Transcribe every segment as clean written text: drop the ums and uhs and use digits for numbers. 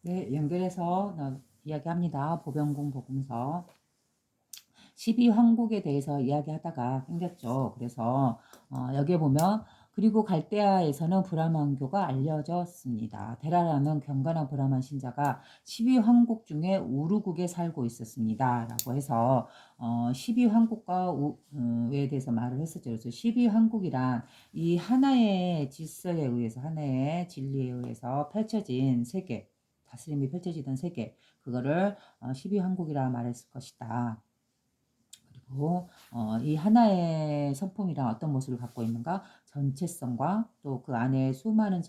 네, 연결해서 이야기합니다. 보병공 보금서 12황국에 대해서 이야기하다가 끊겼죠. 그래서 여기에 보면 그리고 갈대아에서는 브라만교가 알려졌습니다. 데라라는 경건한 브라만 신자가 12황국 중에 우르국에 살고 있었습니다. 라고 해서 12황국과에 대해서 말을 했었죠. 그래서 12황국이란 이 하나의 질서에 의해서 하나의 진리에 의해서 펼쳐진 세계, 다스림이 펼쳐지던 세계, 그거를 12황국이라 말했을 것이다. 그리고 이 하나의 성품이랑 어떤 모습을 갖고 있는가? 전체성과 또 그 안에 수많은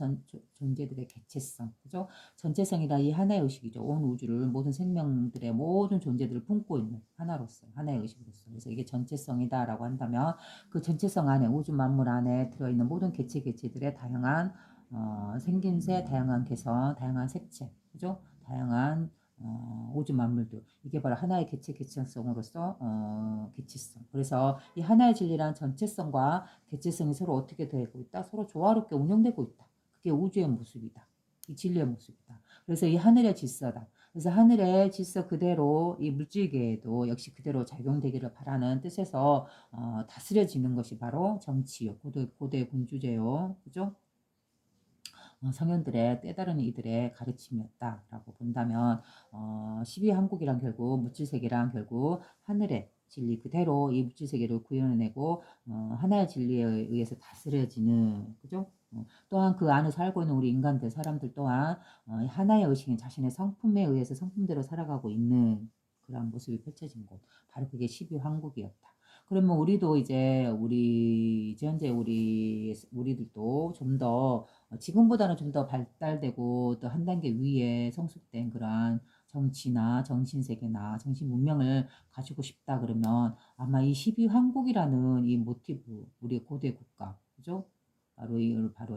존재들의 개체성, 그죠? 전체성이라 이 하나의 의식이죠. 온 우주를 모든 생명들의 모든 존재들을 품고 있는 하나로서, 하나의 의식으로서. 그래서 이게 전체성이다라고 한다면 그 전체성 안에 우주 만물 안에 들어있는 모든 개체들의 다양한 생김새, 다양한 개성, 다양한 색채, 그죠? 다양한 우주 만물들, 이게 바로 하나의 개체성으로서 개체성. 그래서 이 하나의 진리란 전체성과 개체성이 서로 어떻게 되고 있다? 서로 조화롭게 운영되고 있다. 그게 우주의 모습이다. 이 진리의 모습이다. 그래서 이 하늘의 질서다. 그래서 하늘의 질서 그대로 이 물질계에도 역시 그대로 작용되기를 바라는 뜻에서 다스려지는 것이 바로 정치요. 고대 군주제요. 그죠? 성현들의 때다른 이들의 가르침이었다라고 본다면 12한국이란 결국 물질세계란 결국 하늘의 진리 그대로 이 물질세계를 구현해내고 하나의 진리에 의해서 다스려지는, 그죠? 또한 그 안에 살고 있는 우리 인간들 사람들 또한 하나의 의식인 자신의 성품에 의해서 성품대로 살아가고 있는 그런 모습이 펼쳐진 곳, 바로 그게 12황국이었다. 그러면 우리도 이제 현재 우리들도 좀더 지금보다는 좀 더 발달되고 또 한 단계 위에 성숙된 그러한 정치나 정신세계나 정신문명을 가지고 싶다 그러면 아마 이 12황국이라는 이 모티브, 우리 고대 국가, 그죠? 바로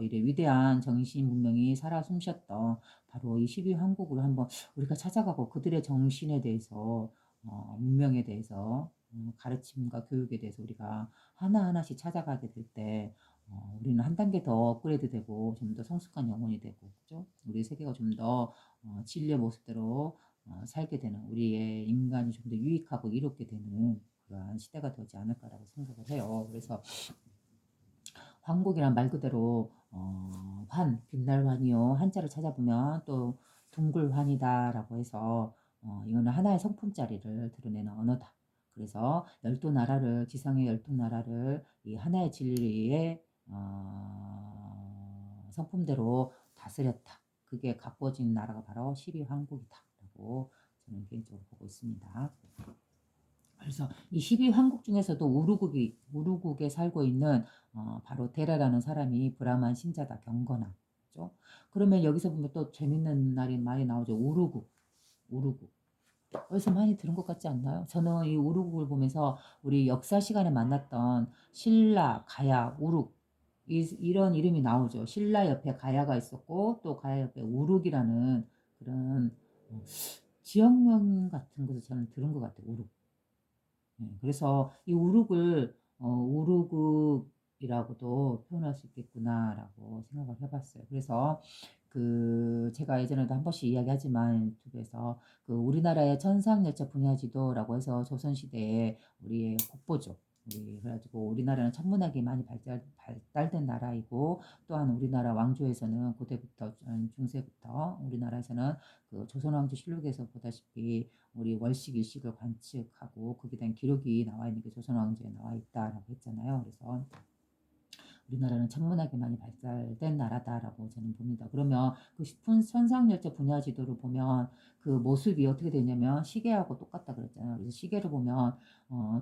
이래 위대한 정신문명이 살아 숨쉬었던 바로 이 12황국을 한번 우리가 찾아가고 그들의 정신에 대해서, 문명에 대해서, 가르침과 교육에 대해서 우리가 하나하나씩 찾아가게 될때 우리는 한 단계 더 업그레이드 되고 좀 더 성숙한 영혼이 되고, 그죠? 우리 세계가 좀 더 진리의 모습대로 살게 되는, 우리의 인간이 좀 더 유익하고 이롭게 되는 그러한 시대가 되지 않을까라고 생각을 해요. 그래서 황국이란 말 그대로 빛날 환이요. 한자를 찾아보면 또 둥글환이다라고 해서 이거는 하나의 성품짜리를 드러내는 언어다. 그래서 지상의 12나라를 이 하나의 진리의 성품대로 다스렸다. 그게 가꿔진 나라가 바로 12황국이다라고 저는 개인적으로 보고 있습니다. 그래서 이 12황국 중에서도 우르국에 살고 있는 바로 데라라는 사람이 브라만 신자다. 경건함. 그죠? 그러면 여기서 보면 또 재밌는 날이 많이 나오죠. 우르국. 어디서 많이 들은 것 같지 않나요? 저는 이 우르국을 보면서 우리 역사 시간에 만났던 신라, 가야, 우르국 이런 이름이 나오죠. 신라 옆에 가야가 있었고 또 가야 옆에 우르국이라는 그런 지역명 같은 것을 저는 들은 것 같아요. 우르국. 그래서 이 우룩을 우루국이라고도 표현할 수 있겠구나라고 생각을 해봤어요. 그래서 제가 예전에도 한 번씩 이야기하지만 유튜브에서 우리나라의 천상열차 분야지도라고 해서 조선시대에 우리의 국보죠. 그래가지고 우리나라는 천문학이 많이 발달된 나라이고, 또한 우리나라 왕조에서는 고대부터 중세부터 우리나라에서는 조선왕조 실록에서 보다시피 우리 월식 일식을 관측하고 거기에 대한 기록이 나와 있는 게 조선왕조에 나와 있다라고 했잖아요. 그래서 우리나라는 천문학이 많이 발달된 나라다라고 저는 봅니다. 그러면 그 천상열차 분야 지도를 보면 그 모습이 어떻게 되냐면 시계하고 똑같다 그랬잖아요. 그래서 시계를 보면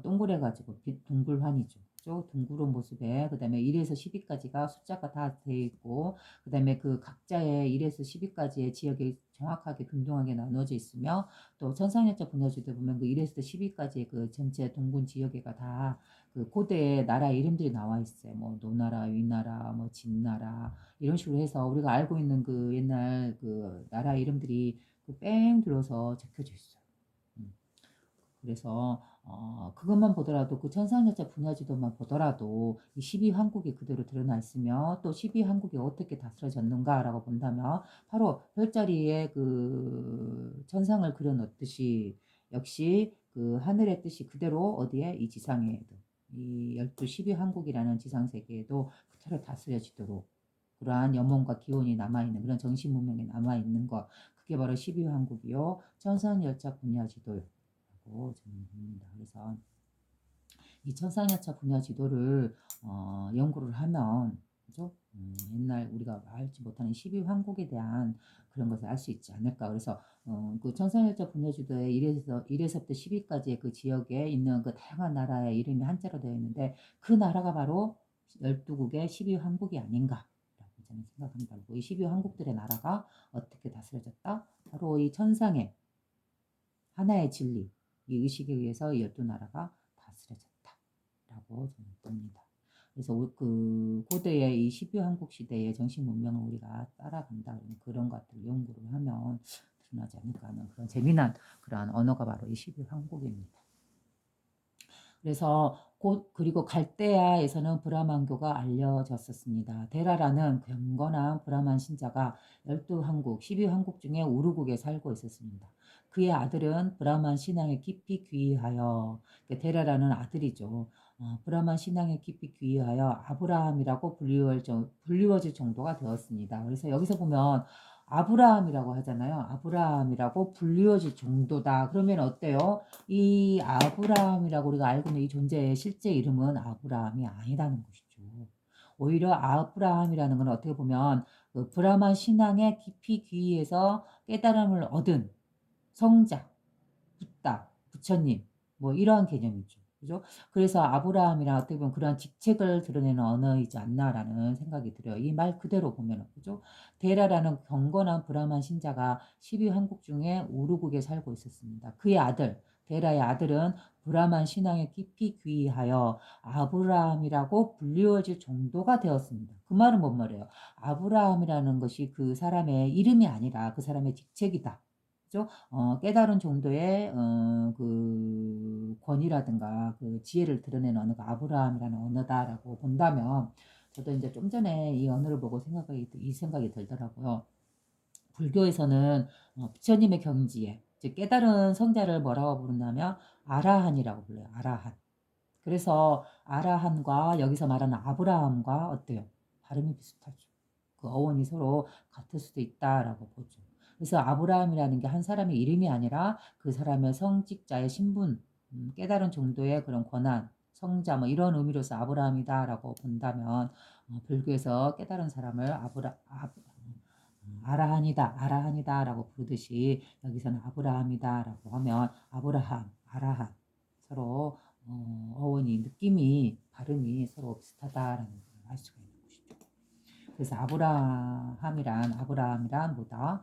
동그래가지고 둥글환이죠. 그죠? 둥그런 모습에 그다음에 1에서 10위까지가 숫자가 다 돼 있고, 그다음에 그 각자의 1에서 10위까지의 지역이 정확하게 균등하게 나눠져 있으며, 또 천상열차 분야지도 보면 그 1에서 10위까지의 그 전체 동군 지역에가 다 그 고대의 나라 이름들이 나와 있어요. 뭐 노나라, 위나라, 뭐 진나라 이런 식으로 해서 우리가 알고 있는 그 옛날 그 나라 이름들이 뺑 둘러서 적혀져 있어요. 그래서 그것만 보더라도 그 천상여자 분야지도만 보더라도 이 12황국이 그대로 드러나 있으며 또 12황국이 어떻게 다스려졌는가라고 본다면 바로 별자리에 그 천상을 그려놓듯이 역시 그 하늘의 뜻이 그대로 어디에 이 지상에도 이 12황국이라는 지상세계에도 그대로 다스려지도록 그러한 염원과 기원이 남아있는 그런 정신 문명이 남아있는 것 그게 바로 12황국이요 천상열차 분야지도요. 저는 봅니다. 그래서 이 천상열차 분야 지도를 연구를 하면 그죠? 옛날 우리가 알지 못하는 12황국에 대한 그런 것을 알 수 있지 않을까. 그래서 그 천상열차 분야 지도에 1에서부터 10위까지의 그 지역에 있는 그 다양한 나라의 이름이 한자로 되어 있는데 그 나라가 바로 12국의 12황국이 아닌가. 라고 저는 생각합니다. 이 12황국들의 나라가 어떻게 다스려졌다? 바로 이 천상의 하나의 진리, 이 의식에 의해서 12나라가 다스려졌다라고 저는 봅니다. 그래서 그 고대의 이 12황국 시대의 정신 문명을 우리가 따라간다 그런 것들 연구를 하면 드러나지 않을까 하는 그런 재미난 그러한 언어가 바로 이 12황국입니다. 그래서 그리고 갈대아에서는 브라만교가 알려졌었습니다. 데라라는 경건한 브라만 신자가 12황국, 12황국 중에 우르국에 살고 있었습니다. 그의 아들은 브라만 신앙에 깊이 귀의하여 데라라는 아들이죠. 브라만 신앙에 깊이 귀의하여 아브라함이라고 불리워질 정도가 되었습니다. 그래서 여기서 보면 아브라함이라고 하잖아요. 아브라함이라고 불리워질 정도다. 그러면 어때요? 이 아브라함이라고 우리가 알고 있는 이 존재의 실제 이름은 아브라함이 아니라는 것이죠. 오히려 아브라함이라는 건 어떻게 보면 그 브라만 신앙에 깊이 귀의해서 깨달음을 얻은 성자, 붓다, 부처님 뭐 이러한 개념이죠. 그죠? 그래서 아브라함이랑 어떻게 보면 그러한 직책을 드러내는 언어이지 않나라는 생각이 들어요. 이 말 그대로 보면 그죠? 데라라는 경건한 브라만 신자가 12황국 중에 우르국에 살고 있었습니다. 그의 아들 데라의 아들은 브라만 신앙에 깊이 귀의하여 아브라함이라고 불리워질 정도가 되었습니다. 그 말은 뭔 말이에요? 아브라함이라는 것이 그 사람의 이름이 아니라 그 사람의 직책이다. 그죠? 깨달은 정도의 그 권위라든가 그 지혜를 드러내는 언어가 아브라함이라는 언어다라고 본다면 저도 이제 좀 전에 이 언어를 보고 이 생각이 들더라고요. 불교에서는 부처님의 경지에 즉 깨달은 성자를 뭐라고 부른다면 아라한이라고 불러요. 아라한. 그래서 아라한과 여기서 말하는 아브라함과 어때요? 발음이 비슷하죠. 그 어원이 서로 같을 수도 있다라고 보죠. 그래서 아브라함이라는 게 한 사람의 이름이 아니라 그 사람의 성직자의 신분, 깨달은 정도의 그런 권한, 성자 뭐 이런 의미로서 아브라함이다라고 본다면 불교에서 깨달은 사람을 아라한이다라고 부르듯이 여기서는 아브라함이다라고 하면 아브라함, 아라한 서로 어원이 느낌이 발음이 서로 비슷하다라는 걸 알 수가 있는 것이죠. 그래서 아브라함이란 뭐다?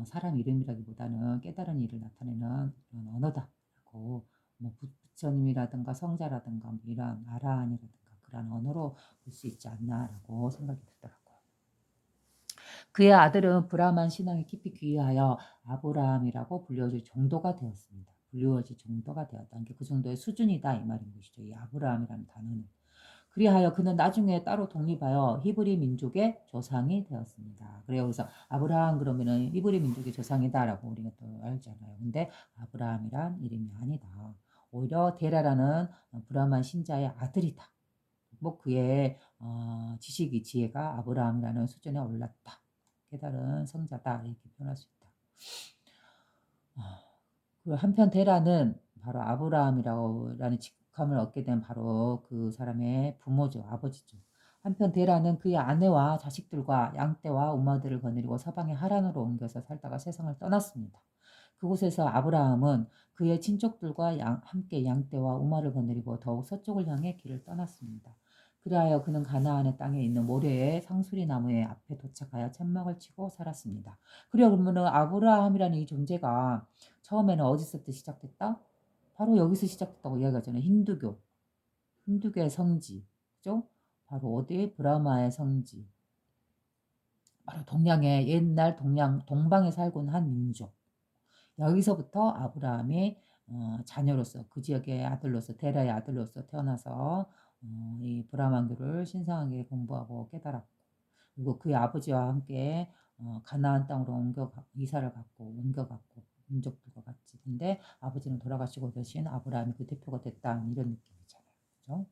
사람 이름이라기보다는 깨달은 일을 나타내는 그런 언어다라고 뭐 부처님이라든가 성자라든가 뭐 이런 아라한이라든가 그런 언어로 볼 수 있지 않나라고 생각이 들더라고요. 그의 아들은 브라만 신앙에 깊이 귀의하여 아브라함이라고 불려질 정도가 되었습니다. 불리워질 정도가 되었다는 게 그 정도의 수준이다 이 말인 것이죠. 이 아브라함이라는 단어는. 그리하여 그는 나중에 따로 독립하여 히브리 민족의 조상이 되었습니다. 그래요. 그래서 아브라함 그러면은 히브리 민족의 조상이다라고 우리가 또 알잖아요. 근데 아브라함이란 이름이 아니다. 오히려 데라라는 브라만 신자의 아들이다. 뭐 그의 지식이 지혜가 아브라함이라는 수준에 올랐다. 깨달은 성자다 이렇게 표현할 수 있다. 그 한편 데라는 바로 아브라함이라는 직함을 얻게 된 바로 그 사람의 부모죠. 아버지죠. 한편 데라는 그의 아내와 자식들과 양떼와 우마들을 거느리고 서방의 하란으로 옮겨서 살다가 세상을 떠났습니다. 그곳에서 아브라함은 그의 친족들과 함께 양떼와 우마를 거느리고 더욱 서쪽을 향해 길을 떠났습니다. 그리하여 그는 가나안의 땅에 있는 모래의 상수리 나무의 앞에 도착하여 천막을 치고 살았습니다. 그래요. 그러면은 아브라함이라는 이 존재가 처음에는 어디서부터 시작됐다? 바로 여기서 시작됐다고 이야기하잖아요. 힌두교의 성지. 그죠? 바로 어디? 브라마의 성지. 바로 옛날 동방에 살고 있는 한 민족. 여기서부터 아브라함이 자녀로서 그 지역의 아들로서 데라의 아들로서 태어나서 이 브라만교를 신성하게 공부하고 깨달았고 그리고 그의 아버지와 함께 가나안 땅으로 이사를 갔고 옮겨갔고 민족들과 같이. 근데 아버지는 돌아가시고 대신 아브라함이 그 대표가 됐다 이런 느낌이잖아요. 그죠?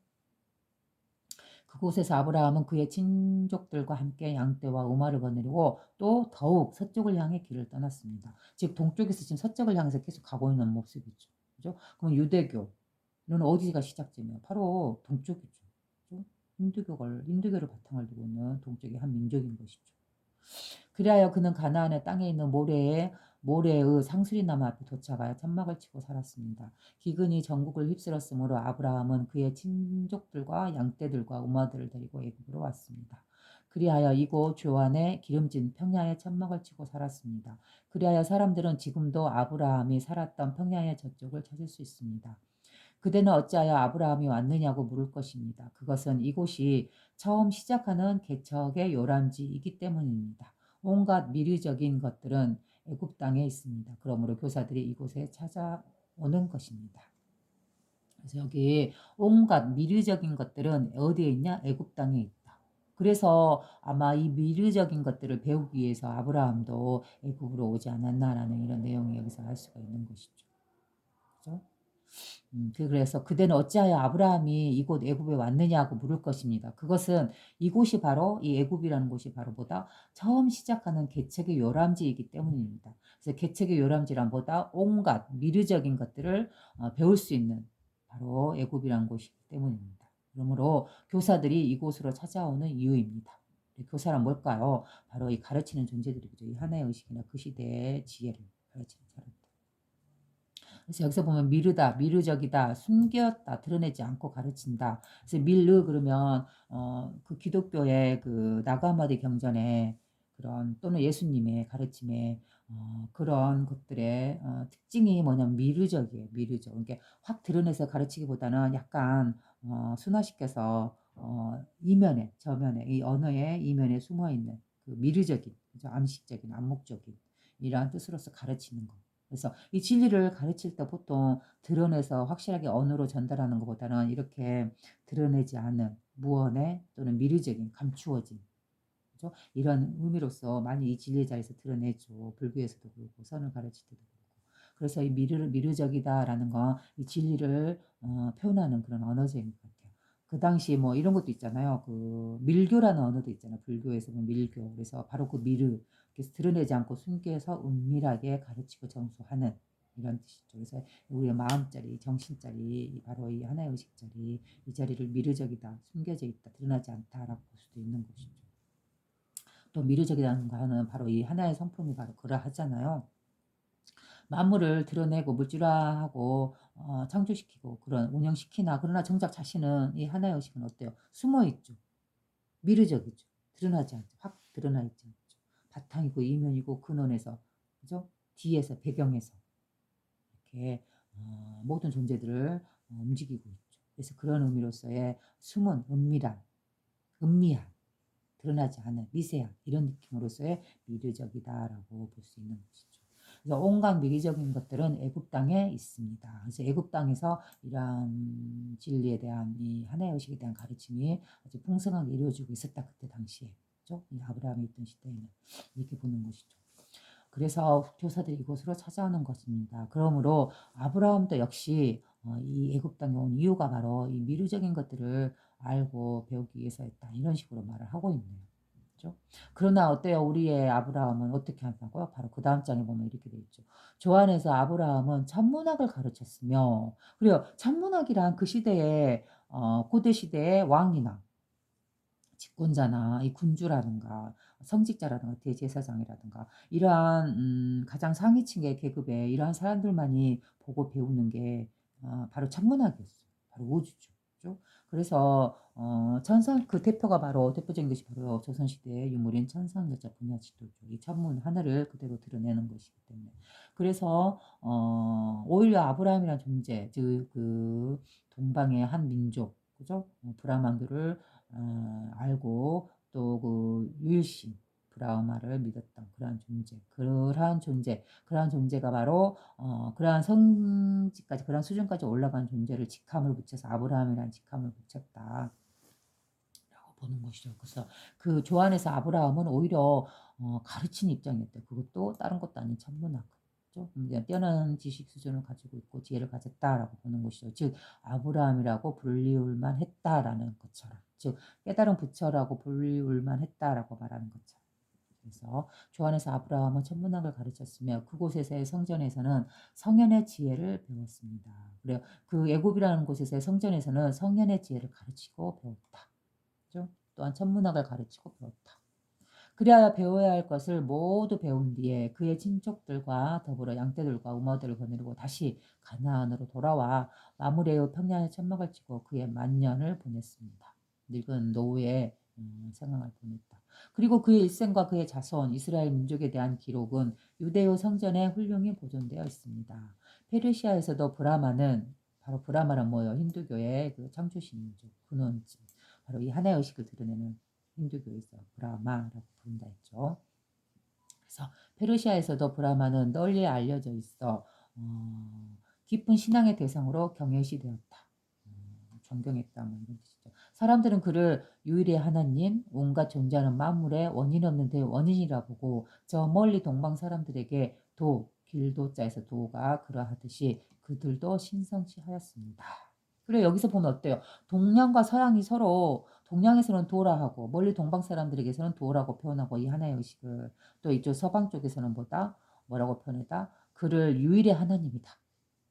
그곳에서 아브라함은 그의 친족들과 함께 양떼와 우마를 거느리고 또 더욱 서쪽을 향해 길을 떠났습니다. 즉 동쪽에서 지금 서쪽을 향해서 계속 가고 있는 모습이죠. 그죠? 그럼 유대교는 어디가 시작점이에요? 바로 동쪽이죠. 그죠? 힌두교를 바탕을 두고 있는 동쪽의 한 민족인 것이죠. 그리하여 그는 가나안의 땅에 있는 모레의 상수리나무 앞에 도착하여 천막을 치고 살았습니다. 기근이 전국을 휩쓸었으므로 아브라함은 그의 친족들과 양떼들과 우마들을 데리고 애굽으로 왔습니다. 그리하여 이곳 조안에 기름진 평야에 천막을 치고 살았습니다. 그리하여 사람들은 지금도 아브라함이 살았던 평야의 저쪽을 찾을 수 있습니다. 그대는 어찌하여 아브라함이 왔느냐고 물을 것입니다. 그것은 이곳이 처음 시작하는 개척의 요람지이기 때문입니다. 온갖 미르적인 것들은 애굽 땅에 있습니다. 그러므로 교사들이 이곳에 찾아오는 것입니다. 그래서 여기 온갖 미르적인 것들은 어디에 있냐? 애굽 땅에 있다. 그래서 아마 이 미르적인 것들을 배우기 위해서 아브라함도 애굽으로 오지 않았나라는 이런 내용이 여기서 알 수가 있는 것이죠. 그죠? 그래서 그대는 어찌하여 아브라함이 이곳 애굽에 왔느냐고 물을 것입니다. 그것은 이곳이 바로 이 애굽이라는 곳이 바로 보다 처음 시작하는 개척의 요람지이기 때문입니다. 그래서 개척의 요람지란 보다 온갖 미르적인 것들을 배울 수 있는 바로 애굽이라는 곳이기 때문입니다. 그러므로 교사들이 이곳으로 찾아오는 이유입니다. 교사란 뭘까요? 바로 이 가르치는 존재들이죠. 이 하나의 의식이나 그 시대의 지혜를 가르치는 사람. 그래서 여기서 보면 미르다, 미르적이다, 숨겼다, 드러내지 않고 가르친다. 그래서 밀르 그러면 그 기독교의 그 나가마디 경전에 그런 또는 예수님의 가르침에 그런 것들의 특징이 뭐냐면 미르적이에요. 미르적. 그러니까 확 드러내서 가르치기보다는 약간 순화시켜서 이면에 저면에 이 언어의 이면에 숨어 있는 그 미르적인, 그죠? 암식적인, 암묵적인 이러한 뜻으로서 가르치는 거. 그래서 이 진리를 가르칠 때 보통 드러내서 확실하게 언어로 전달하는 것보다는 이렇게 드러내지 않은 무언의 또는 미리적인 감추어진 그죠? 이런 의미로서 많이 이 진리의 자리에서 드러내죠. 불교에서도 그렇고 선을 가르칠 때도 그렇고. 그래서 이 미르적이다라는 건 이 진리를 표현하는 그런 언어적인 것 같아요. 그 당시 뭐 이런 것도 있잖아요. 그 밀교라는 언어도 있잖아요. 불교에서 는 밀교. 그래서 바로 그 미르 그래서 드러내지 않고 숨겨서 은밀하게 가르치고 전수하는 이런 뜻이죠. 그래서 우리의 마음자리, 정신자리, 바로 이 하나의 의식자리, 이 자리를 미르적이다, 숨겨져 있다, 드러나지 않다라고 볼 수도 있는 것이죠. 또 미르적이라는 거는 바로 이 하나의 성품이 바로 그러하잖아요. 만물을 드러내고 물질화하고 창조시키고 그런 운영시키나 그러나 정작 자신은 이 하나의 의식은 어때요? 숨어있죠. 미르적이죠. 드러나지 않죠. 확 드러나 있지 않죠. 바탕이고 이면이고 근원에서 그죠? 뒤에서 배경에서 이렇게 모든 존재들을 움직이고 있죠. 그래서 그런 의미로서의 숨은 은미한 드러나지 않은 미세한 이런 느낌으로서의 미르적이다라고 볼 수 있는 것이죠. 그래서 온갖 미리적인 것들은 애굽 땅에 있습니다. 그래서 애굽 땅에서 이러한 진리에 대한 이 하나의 의식에 대한 가르침이 아주 풍성하게 이루어지고 있었다 그때 당시에 그렇죠? 이 아브라함이 있던 시대에는 이렇게 보는 것이죠. 그래서 교사들이 이곳으로 찾아오는 것입니다. 그러므로 아브라함도 역시 이 애굽 땅에 온 이유가 바로 이 미르적인 것들을 알고 배우기 위해서였다. 이런 식으로 말을 하고 있네요. 그렇죠? 그러나 어때요? 우리의 아브라함은 어떻게 한다고요? 바로 그 다음 장에 보면 이렇게 돼 있죠. 조안에서 아브라함은 천문학을 가르쳤으며 그래요. 천문학이란 그 시대의 고대 시대의 왕이나 집권자나 이 군주라든가 성직자라든가 대제사장이라든가 이러한 가장 상위층의 계급의 이러한 사람들만이 보고 배우는 게 바로 천문학이었어요. 바로 우주죠. 그죠? 그래서 천상 그 대표가 바로 대표적인 것이 바로 조선시대의 유물인 천상여자 분야지도죠. 이 천문 하늘을 그대로 드러내는 것이기 때문에 그래서 오히려 아브라함이라는 존재 즉 그 동방의 한 민족 그죠? 브라만교를 알고 또 그 유일신 브라우마를 믿었던 그러한 존재, 그러한 존재가 바로 그러한 성지까지, 그러한 수준까지 올라간 존재를 직함을 붙여서 아브라함이라는 직함을 붙였다. 보는 것이죠. 그래서 그 조안에서 아브라함은 오히려 가르치는 입장이었대요. 그것도 다른 것도 아닌 천문학. 그죠? 뛰어난 지식 수준을 가지고 있고 지혜를 가졌다라고 보는 것이죠. 즉 아브라함이라고 불리울만 했다라는 것처럼, 즉 깨달은 부처라고 불리울만 했다라고 말하는 것처럼. 그래서 조안에서 아브라함은 천문학을 가르쳤으며 그곳에서의 성전에서는 성현의 지혜를 배웠습니다. 그래요. 그 애굽이라는 곳에서의 성전에서는 성현의 지혜를 가르치고 배웠다. 또한 천문학을 가르치고 배웠다. 그리하여 배워야 할 것을 모두 배운 뒤에 그의 친족들과 더불어 양떼들과 우마들을 거느리고 다시 가나안으로 돌아와 마므레의 평야에 천막을 치고 그의 만년을 보냈습니다. 늙은 노후의 생활을 보냈다. 그리고 그의 일생과 그의 자손 이스라엘 민족에 대한 기록은 유대요 성전에 훌륭히 보존되어 있습니다. 페르시아에서도 바로 브라마는 뭐예요? 힌두교의 그 창조신이죠. 근원지. 바로 이 하나의 의식을 드러내는 힌두교에서 브라마라고 부른다 했죠. 그래서 페르시아에서도 브라마는 널리 알려져 있어 깊은 신앙의 대상으로 경외시 되었다. 존경했다 뭐 이런 뜻이죠. 사람들은 그를 유일의 하나님, 온갖 존재하는 만물의 원인 없는 대원인이라 보고 저 멀리 동방 사람들에게 길도자에서 도가 그러하듯이 그들도 신성시하였습니다. 그래 여기서 보면 어때요? 동양과 서양이 서로 동양에서는 도라 하고 멀리 동방 사람들에게서는 도라고 표현하고 이 하나의 의식을, 또 이쪽 서방 쪽에서는 뭐라고 표현했다? 그를 유일의 하나님이다.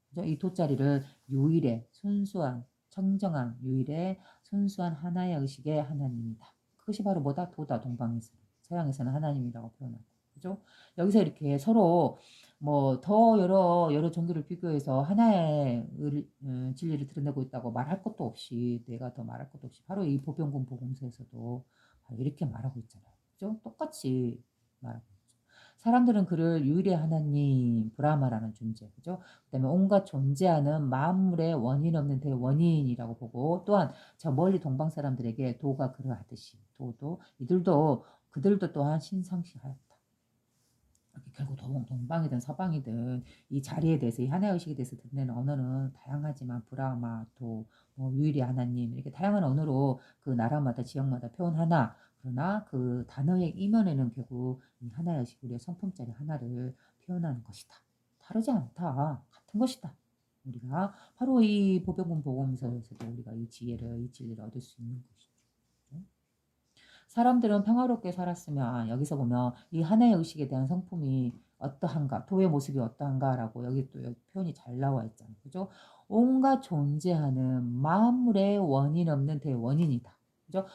그죠? 이 도자리를 유일의 순수한 청정한 유일의 순수한 하나의 의식의 하나님이다. 그것이 바로 뭐다? 도다. 동방에서는. 서양에서는 하나님이라고 표현하고. 그죠? 여기서 이렇게 서로 뭐 더 여러 종교를 비교해서 하나의 진리를 드러내고 있다고 말할 것도 없이, 내가 더 말할 것도 없이 바로 이 보병군 보공서에서도 바로 이렇게 말하고 있잖아요. 그죠? 똑같이 말하고 있죠. 사람들은 그를 유일의 하나님 브라마라는 존재, 그죠? 그다음에 온갖 존재하는 만물의 원인 없는 대원인이라고 보고, 또한 저 멀리 동방 사람들에게 도가 그러하듯이 그들도 또한 신성시하였다. 결국 동방이든 서방이든 이 자리에 대해서, 이 하나의 의식에 대해서 드러내는 언어는 다양하지만 브라마, 뭐 유일의 하나님 이렇게 다양한 언어로 그 나라마다 지역마다 표현하나, 그러나 그 단어의 이면에는 결국 이 하나의 의식, 우리의 성품짜리 하나를 표현하는 것이다. 다르지 않다. 같은 것이다. 우리가 바로 이 보병군 보검서에서도 우리가 이 지혜를, 이 진리를 얻을 수 있는 것이죠. 사람들은 평화롭게 살았으면, 여기서 보면 이 하나의 의식에 대한 성품이 어떠한가, 도의 모습이 어떠한가라고 여기 또 여기 표현이 잘 나와 있잖아요. 그죠? 온갖 존재하는 만물의 원인 없는 대원인이다. 그죠?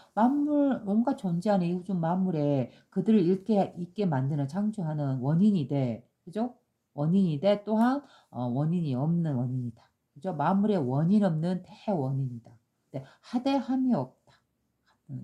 온갖 존재하는 이 우주 만물에 그들을 있게 만드는, 창조하는 원인이 돼. 그죠? 원인이 돼. 또한 원인이 없는 원인이다. 그죠? 만물의 원인 없는 대원인이다. 네, 하대함이 없다.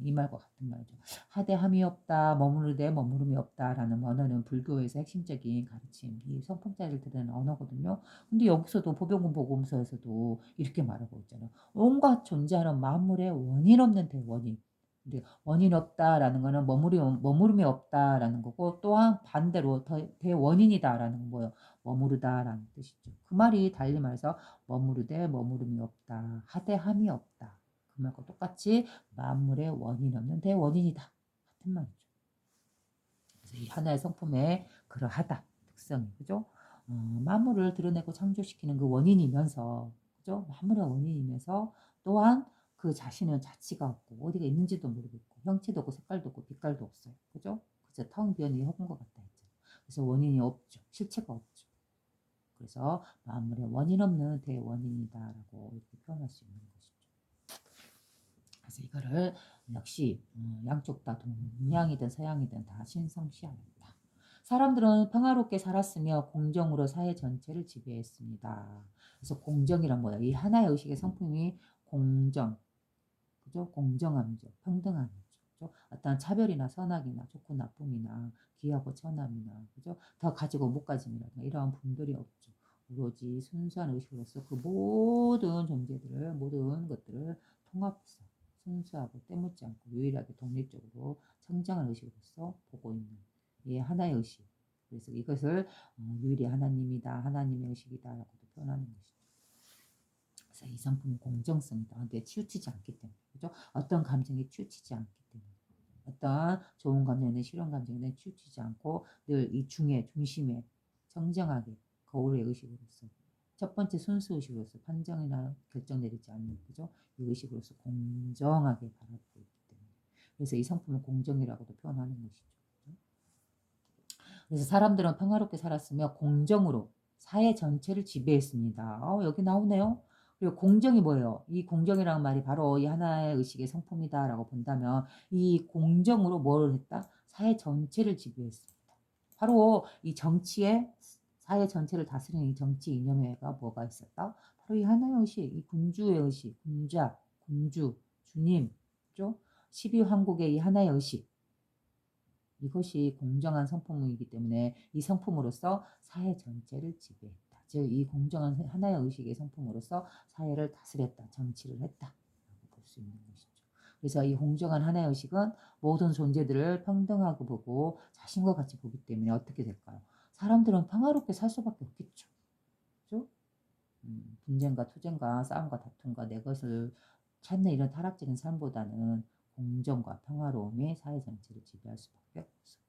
이 말과 같은 말이죠. 하대함이 없다, 머무르되 머무름이 없다라는 언어는 불교에서 핵심적인 가르침, 이 성품자를 드러내는 언어거든요. 근데 여기서도 보병군 보검서에서도 이렇게 말하고 있잖아요. 온갖 존재하는 만물의 원인 없는 대원인. 근데 원인 없다라는 거는 머무름이 없다라는 거고, 또한 반대로 대원인이다라는 건 뭐예요? 머무르다라는 뜻이죠. 그 말이 달리 말해서 머무르되 머무름이 없다, 하대함이 없다. 그 말과 똑같이 만물의 원인 없는 대원인이다. 같은 말이죠. 그래서 이 하나의 성품의 그러하다 특성이, 그죠? 만물을 드러내고 창조시키는 그 원인이면서, 그죠? 만물의 원인이면서 또한 그 자신은 자치가 없고 어디가 있는지도 모르겠고 형체도 없고 색깔도 없고 빛깔도 없어요. 그죠? 그래서 텅 비어 있는 허공 것 같다 했잖아요. 그래서 원인이 없죠. 실체가 없죠. 그래서 만물의 원인 없는 대원인이다라고 이렇게 표현할 수 있는 것이죠. 그래서 이거를 역시 양쪽 다 동양이든 서양이든 다 신성시하였다. 사람들은 평화롭게 살았으며 공정으로 사회 전체를 지배했습니다. 그래서 공정이란 뭐야? 이 하나의 의식의 성품이 공정, 그죠? 공정함이죠. 평등함이죠. 그죠? 어떤 차별이나 선악이나 좋고 나쁨이나 귀하고 천함이나, 그죠? 더 가지고 못 가짐이라든가 이러한 분들이 없죠. 오로지 순수한 의식으로서 그 모든 존재들을, 모든 것들을 통합해서 순수하고 때묻지 않고 유일하게 독립적으로 성장한 의식으로서 보고 있는 이 하나의 의식. 그래서 이것을 유일히 하나님이다, 하나님의 의식이다라고도 표현하는 것이죠. 그래서 이 성품은 공정성이다. 근데 치우치지 않기 때문에, 그죠? 어떤 감정이 치우치지 않기 때문에, 어떤 좋은 감정이든 싫은 감정이든 치우치지 않고 늘 이 중심에 정정하게 거울의 의식으로서 첫 번째 순수 의식으로서 판정이나 결정 내리지 않는, 그죠? 이 의식으로서 공정하게 바라보고 있기 때문에, 그래서 이 성품을 공정이라고도 표현하는 것이죠. 그래서 사람들은 평화롭게 살았으며 공정으로 사회 전체를 지배했습니다. 여기 나오네요. 그리고 공정이 뭐예요? 이 공정이라는 말이 바로 이 하나의 의식의 성품이다라고 본다면 이 공정으로 뭐를 했다? 사회 전체를 지배했습니다. 바로 이 정치에 사회 전체를 다스리는 이 정치 이념회가 뭐가 있었다? 바로 이 하나의 의식, 이 군주의 의식, 군자, 군주, 주님, 그죠? 12황국의 이 하나의 의식. 이것이 공정한 성품이기 때문에 이 성품으로서 사회 전체를 지배했다. 즉, 이 공정한 하나의 의식의 성품으로서 사회를 다스렸다. 정치를 했다. 라고 볼 수 있는 것이죠. 그래서 이 공정한 하나의 의식은 모든 존재들을 평등하고 보고 자신과 같이 보기 때문에 어떻게 될까요? 사람들은 평화롭게 살 수밖에 없겠죠. 그죠? 분쟁과 투쟁과 싸움과 다툼과 내 것을 찾는 이런 타락적인 삶보다는 공정과 평화로움이 사회 전체를 지배할 수밖에 없었겠죠.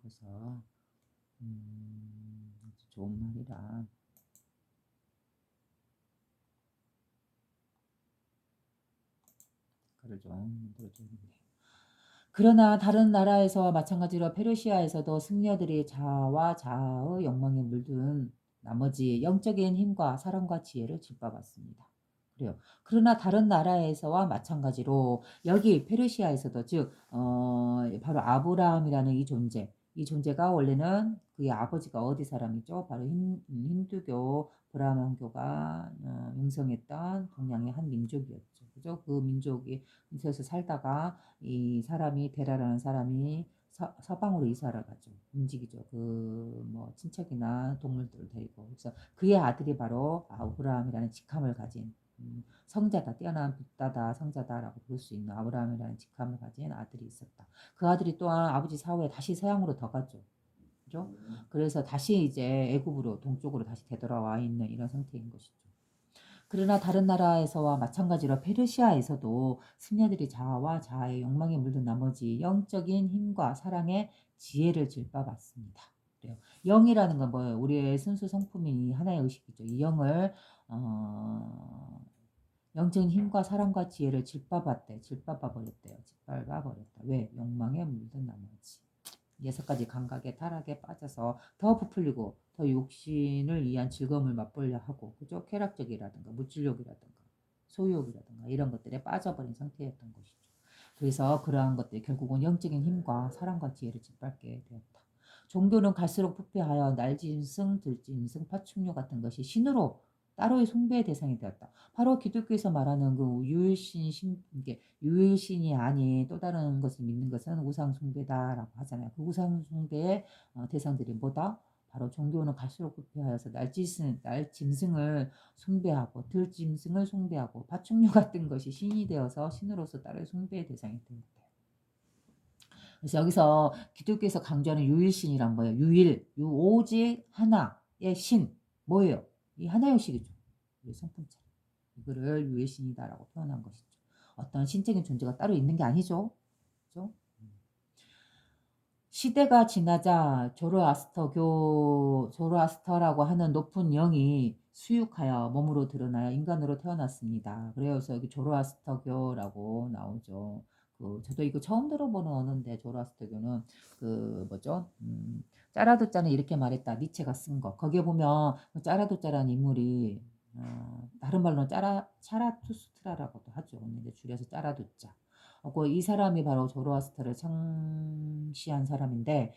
그래서 아주 좋은 말이라 글을 좀 만들어주는데, 그러나 다른 나라에서와 마찬가지로 페르시아에서도 승려들이 자아와 자아의 욕망에 물든 나머지 영적인 힘과 사랑과 지혜를 짓밟았습니다. 그래요. 그러나 다른 나라에서와 마찬가지로 여기 페르시아에서도 즉 바로 아브라함이라는 이 존재가 원래는 그의 아버지가 어디 사람이죠? 바로 힌두교 브라만교가 형성했던 동양의 한 민족이었죠. 그죠? 그 민족이 에서 살다가 이 사람이 데라라는 사람이 서방으로 이사를 가죠. 움직이죠. 그 뭐 친척이나 동물들을 데리고. 그래서 그의 아들이 바로 아브라함이라는 직함을 가진 성자다, 뛰어난 붓다다, 성자다라고 볼 수 있는 아브라함이라는 직함을 가진 아들이 있었다. 그 아들이 또한 아버지 사후에 다시 서양으로 더 가죠. 그죠? 그래서 다시 이제 애굽으로 동쪽으로 다시 되돌아와 있는 이런 상태인 것이죠. 그러나 다른 나라에서와 마찬가지로 페르시아에서도 승려들이 자아와 자아의 욕망에 물든 나머지 영적인 힘과 사랑의 지혜를 질바봤습니다. 그래요. 영이라는 건 뭐예요? 우리의 순수 성품이 하나의 의식이죠. 이 영을 영적인 힘과 사랑과 지혜를 질바봐 버렸대요. 짓밟아 버렸다. 왜? 욕망에 물든 나머지. 6가지 감각의 타락에 빠져서 더 부풀리고 더 욕심을 위한 즐거움을 맛보려 하고, 그죠? 쾌락적이라든가 물질욕이라든가 소유욕이라든가 이런 것들에 빠져버린 상태였던 것이죠. 그래서 그러한 것들이 결국은 영적인 힘과 사랑과 지혜를 짓밟게 되었다. 종교는 갈수록 부패하여 날짐승, 들짐승, 파충류 같은 것이 신으로 따로의 숭배의 대상이 되었다. 바로 기독교에서 말하는 그 유일신이 아닌 또 다른 것을 믿는 것은 우상숭배다라고 하잖아요. 그 우상숭배의 대상들이 뭐다? 바로 종교는 갈수록 부패하여서 날짐승을 숭배하고 들짐승을 숭배하고 파충류 같은 것이 신이 되어서 신으로서 따로의 숭배의 대상이 되었다. 그래서 여기서 기독교에서 강조하는 유일신이란 뭐예요? 오직 하나의 신. 뭐예요? 이 하나의 의식이죠. 우리 성품처럼. 이거를 유일신이다라고 표현한 것이죠. 어떤 신적인 존재가 따로 있는 게 아니죠. 그죠? 시대가 지나자 조로아스터라고 하는 높은 영이 수육하여 몸으로 드러나여 인간으로 태어났습니다. 그래서 여기 조로아스터교라고 나오죠. 저도 이거 처음 들어보는 언어인데, 조로아스터교는 그 뭐죠? 짜라도짜는 이렇게 말했다. 니체가 쓴 거. 거기에 보면 짜라도짜라는 인물이 다른 말로는 차라투스트라라고도 하죠. 근데 줄여서 짜라도짜. 이 사람이 바로 조로아스터를 창시한 사람인데,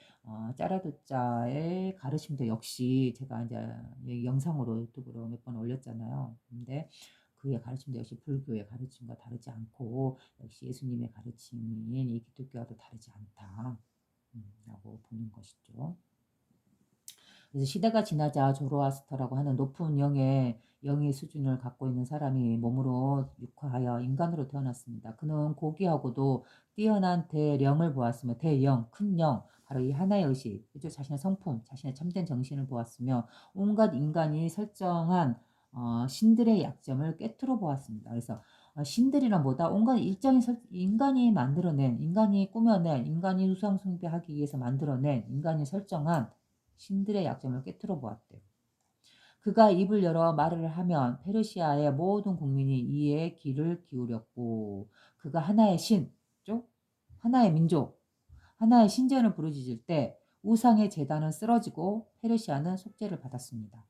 짜라도짜의 가르침도 역시 제가 이제 영상으로 유튜브로 몇 번 올렸잖아요. 근데 그의 가르침도 역시 불교의 가르침과 다르지 않고 역시 예수님의 가르침인 이 기독교와도 다르지 않다. 라고 보는 것이죠. 그래서 시대가 지나자 조로아스터라고 하는 높은 영의 수준을 갖고 있는 사람이 몸으로 육화하여 인간으로 태어났습니다. 그는 고귀하고도 뛰어난 대령을 보았으며 대영, 큰 영, 바로 이 하나의 의식, 그죠? 자신의 성품, 자신의 참된 정신을 보았으며 온갖 인간이 설정한 신들의 약점을 꿰뚫어 보았습니다. 그래서 신들이란 뭐다? 온갖 일정이 인간이 만들어낸, 인간이 꾸며낸, 인간이 우상 숭배하기 위해서 만들어낸, 인간이 설정한 신들의 약점을 꿰뚫어 보았대요. 그가 입을 열어 말을 하면 페르시아의 모든 국민이 이에 귀를 기울였고, 그가 하나의 신, 죠? 하나의 민족, 하나의 신전을 부르짖을 때 우상의 제단은 쓰러지고 페르시아는 속죄를 받았습니다.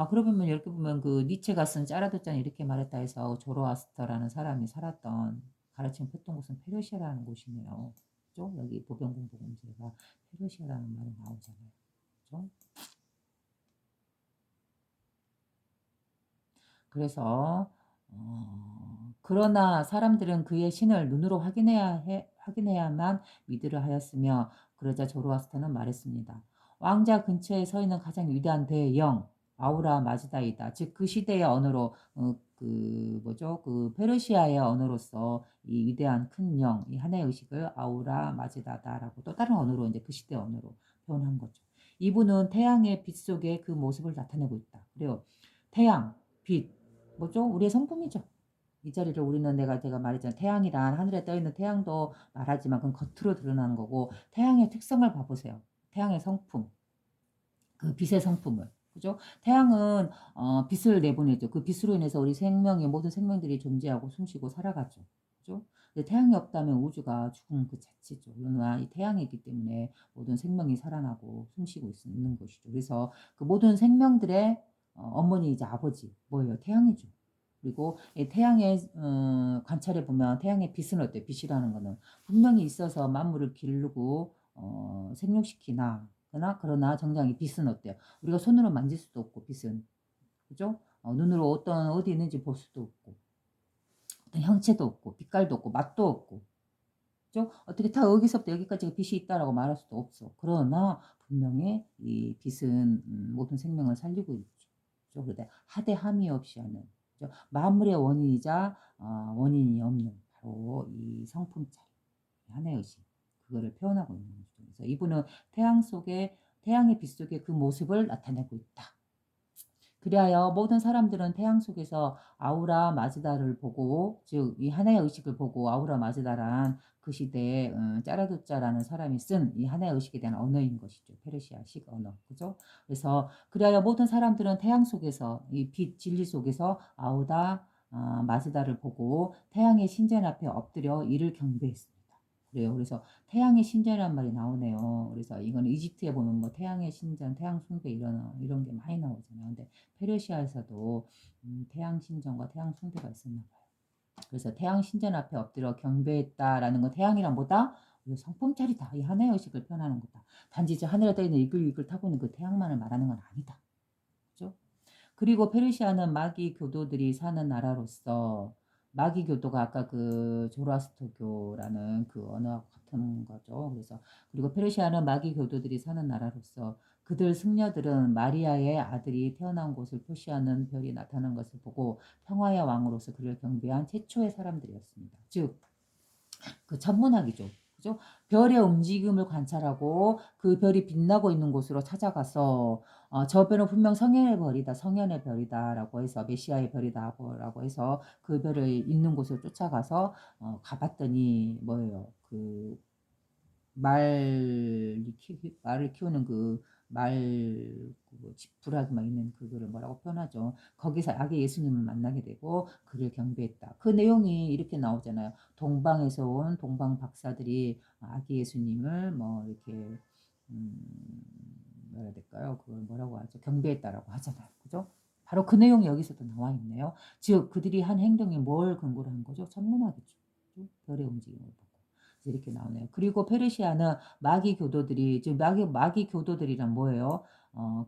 그러고 보면 이렇게 보면 그 니체가 쓴 짜라도짠이 이렇게 말했다 해서 조로아스터라는 사람이 살았던 가르침을 폈던 곳은 페르시아라는 곳이네요. 그죠? 여기 보병공복음제가 페르시아라는 말이 나오잖아요. 그죠? 그래서 그러나 사람들은 그의 신을 눈으로 확인해야만 믿으려 하였으며 그러자 조로아스터는 말했습니다. 왕자 근처에 서 있는 가장 위대한 대영 아우라 마즈다이다. 즉 그 시대의 언어로 그 뭐죠? 그 페르시아의 언어로서 이 위대한 큰 영, 이 하나의 의식을 아우라 마즈다다라고 또 다른 언어로 이제 그 시대 언어로 표현한 거죠. 이분은 태양의 빛 속에 그 모습을 나타내고 있다. 그래요. 태양, 빛, 뭐죠? 우리의 성품이죠. 이 자리를 우리는 제가 말했잖아요. 태양이란 하늘에 떠 있는 태양도 말하지만 그건 겉으로 드러나는 거고 태양의 특성을 봐보세요. 태양의 성품, 그 빛의 성품을. 그죠? 태양은 빛을 내보내죠. 그 빛으로 인해서 우리 생명의 모든 생명들이 존재하고 숨쉬고 살아가죠. 그죠? 근데 태양이 없다면 우주가 죽은 그 자체죠. 그러나 이 태양이 있기 때문에 모든 생명이 살아나고 숨쉬고 있는 것이죠. 그래서 그 모든 생명들의 어머니이자 아버지 뭐예요? 태양이죠. 그리고 이 태양의 관찰해 보면 태양의 빛은 어때요? 빛이라는 거는 분명히 있어서 만물을 기르고 생육시키나 그러나 정작 이 빛은 어때요? 우리가 손으로 만질 수도 없고 빛은 그죠? 눈으로 어디 있는지 볼 수도 없고 어떤 형체도 없고 빛깔도 없고 맛도 없고 그죠? 어떻게 다 여기서부터 여기까지가 빛이 있다라고 말할 수도 없어. 그러나 분명히 이 빛은 모든 생명을 살리고 있죠. 그런데 하대함이 없이 하는 그죠? 만물의 원인이자 원인이 없는 바로 이 성품 차이 하나의 의식 그거를 표현하고 있는 거죠. 그래서 이분은 태양의 빛 속에 그 모습을 나타내고 있다. 그리하여 모든 사람들은 태양 속에서 아우라 마즈다를 보고 즉 이 하나의 의식을 보고 아우라 마즈다란 그 시대에 짜라두짜라는 사람이 쓴 이 하나의 의식에 대한 언어인 것이죠. 페르시아식 언어. 그죠? 그래서 그리하여 모든 사람들은 태양 속에서 이 빛 진리 속에서 아우다 마즈다를 보고 태양의 신전 앞에 엎드려 이를 경배했습니다. 그래요. 그래서 태양의 신전이란 말이 나오네요. 그래서 이거는 이집트에 보면 뭐 태양의 신전, 태양 숭배 이런 게 많이 나오잖아요. 근데 페르시아에서도 태양 신전과 태양 숭배가 있었나 봐요. 그래서 태양 신전 앞에 엎드려 경배했다라는 건 태양이란 뭐다? 우리 성품 차리다. 이 하나의 의식을 표현하는 거다. 단지 저 하늘에 떠 있는 이글이글 타고 있는 그 태양만을 말하는 건 아니다. 그죠? 그리고 페르시아는 마귀 교도들이 사는 나라로서 마귀 교도가 아까 그 조로아스터교라는 그 언어와 같은 거죠. 그래서 그리고 페르시아는 마귀 교도들이 사는 나라로서 그들 승려들은 마리아의 아들이 태어난 곳을 표시하는 별이 나타난 것을 보고 평화의 왕으로서 그를 경배한 최초의 사람들이었습니다. 즉 그 천문학이죠. 그죠? 별의 움직임을 관찰하고 그 별이 빛나고 있는 곳으로 찾아가서 저 별은 분명 성현의 별이다, 성현의 별이다라고 해서 메시아의 별이다라고 해서 그 별을 있는 곳을 쫓아가서 가봤더니 뭐예요? 그 말을 키우는 지푸라기 막 있는 그거를 뭐라고 표현하죠. 거기서 아기 예수님을 만나게 되고 그를 경배했다. 그 내용이 이렇게 나오잖아요. 동방에서 온 동방 박사들이 아기 예수님을 뭐 이렇게 뭐라 해야 될까요? 그걸 뭐라고 하죠? 경배했다라고 하잖아요. 그죠? 바로 그 내용이 여기서도 나와 있네요. 즉 그들이 한 행동이 뭘 근거로 한 거죠? 천문학이죠. 별의 움직임을 보고. 이렇게 나오네요. 그리고 페르시아는 마귀 교도들이 즉 마귀 교도들이란 뭐예요?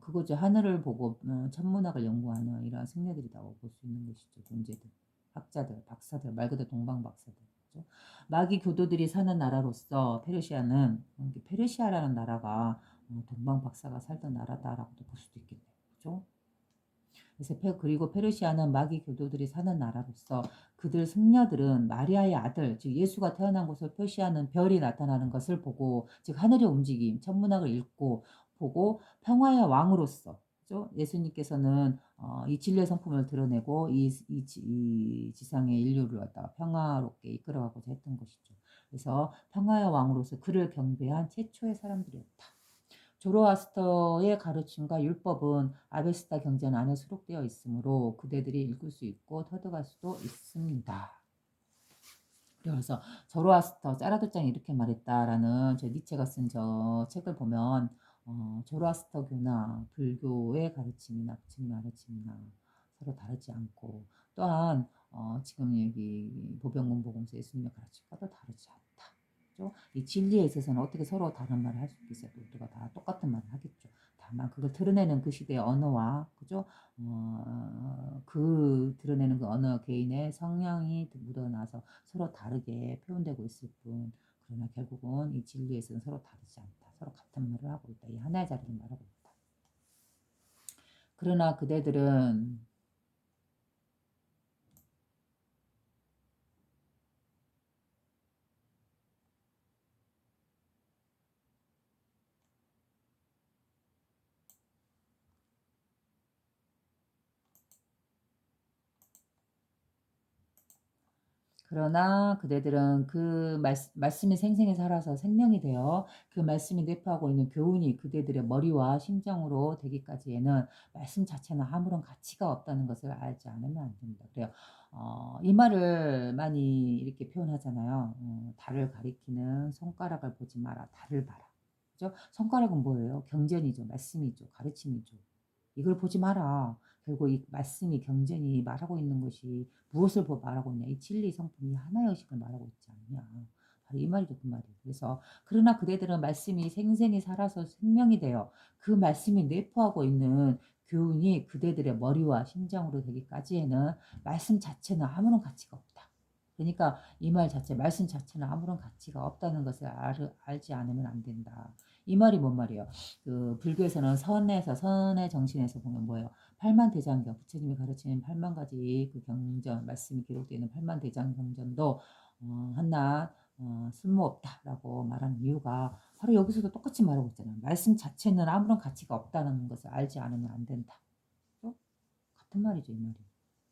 그거죠. 하늘을 보고 천문학을 연구하는 이러한 승려들이라고 볼 수 있는 것이죠. 존재들, 학자들, 박사들, 말 그대로 동방 박사들. 그죠? 마귀 교도들이 사는 나라로서 페르시아는 페르시아라는 나라가 동방 박사가 살던 나라다라고도 볼 수도 있겠네요. 그죠? 그래서 그리고 페르시아는 마귀 교도들이 사는 나라로서 그들 승려들은 마리아의 아들, 즉 예수가 태어난 곳을 표시하는 별이 나타나는 것을 보고, 즉 하늘의 움직임, 천문학을 읽고 보고 평화의 왕으로서, 그죠? 예수님께서는 이 진리의 성품을 드러내고 이 지상의 인류를 갖다가 평화롭게 이끌어가고자 했던 것이죠. 그래서 평화의 왕으로서 그를 경배한 최초의 사람들이었다. 조로아스터의 가르침과 율법은 아베스타 경전 안에 수록되어 있으므로 그대들이 읽을 수 있고 터득할 수도 있습니다. 그래서 조로아스터 짜라도장이 이렇게 말했다라는 저 니체가 쓴 저 책을 보면 조로아스터교나 불교의 가르침이나 부처님의 가르침이나 서로 다르지 않고, 또한 지금 여기 보병문 보공서 예수님의 가르침과도 다르지 않다. 그죠? 이 진리에 있어서는 어떻게 서로 다른 말을 할 수 있겠어요? 모두가 다 똑같은 말을 하겠죠. 다만 그걸 드러내는 그 시대의 언어와, 그죠? 그 드러내는 그 언어 개인의 성향이 묻어나서 서로 다르게 표현되고 있을 뿐, 그러나 결국은 이 진리에서는 서로 다르지 않다. 서로 같은 말을 하고 있다. 이 하나의 자리를 말하고 있다. 그러나 그대들은 그 말씀이 생생히 살아서 생명이 되어 그 말씀이 내포하고 있는 교훈이 그대들의 머리와 심정으로 되기까지에는 말씀 자체는 아무런 가치가 없다는 것을 알지 않으면 안 됩니다. 그래요. 이 말을 많이 이렇게 표현하잖아요. 달을 가리키는 손가락을 보지 마라. 달을 봐라. 그죠? 손가락은 뭐예요? 경전이죠. 말씀이죠. 가르침이죠. 이걸 보지 마라. 결국 이 말씀이 경전이 말하고 있는 것이 무엇을 말하고 있냐. 이 진리 성품이 하나의 의식을 말하고 있지 않냐. 바로 이 말이죠. 그 말이. 그래서 그러나 그대들은 말씀이 생생히 살아서 생명이 되어 그 말씀이 내포하고 있는 교훈이 그대들의 머리와 심장으로 되기까지에는 말씀 자체는 아무런 가치가 없다. 그러니까 이 말 자체, 말씀 자체는 아무런 가치가 없다는 것을 알지 않으면 안 된다. 이 말이 뭔 말이에요? 그 불교에서는 선의 정신에서 보면 뭐예요? 팔만대장경, 부처님이 가르치는 8만 가지 그 경전 말씀이 기록되어 있는 8만 대장 경전도 한낱 쓸모없다라고 말하는 이유가 바로 여기서도 똑같이 말하고 있잖아요. 말씀 자체는 아무런 가치가 없다는 것을 알지 않으면 안 된다. 같은 말이죠, 이 말이.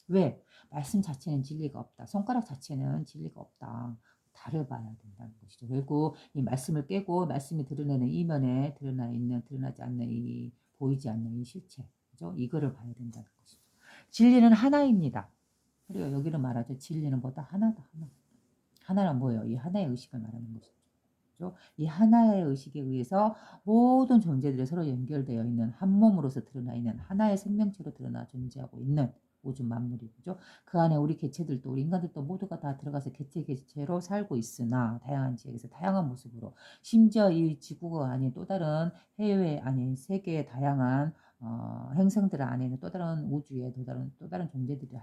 왜? 말씀 자체는 진리가 없다. 손가락 자체는 진리가 없다. 달을 봐야 된다는 것이죠. 결국 이 말씀을 깨고 말씀이 드러내는 이면에 드러나지 않는 이 보이지 않는 이 실체, 그죠? 이거를 봐야 된다는 것이죠. 진리는 하나입니다. 그리고 여기는 말하죠. 진리는 뭐다? 하나다, 하나. 하나는 뭐예요? 이 하나의 의식을 말하는 것이죠. 그죠? 이 하나의 의식에 의해서 모든 존재들이 서로 연결되어 있는 한 몸으로서 드러나 있는 하나의 생명체로 드러나 존재하고 있는 우주 만물이, 그죠? 그 안에 우리 개체들도, 우리 인간들도 모두가 다 들어가서 개체로 살고 있으나 다양한 지역에서 다양한 모습으로, 심지어 이 지구가 아닌 또 다른 해외 아닌 세계의 다양한 행성들 안에는 또 다른 우주의 또 다른 존재들이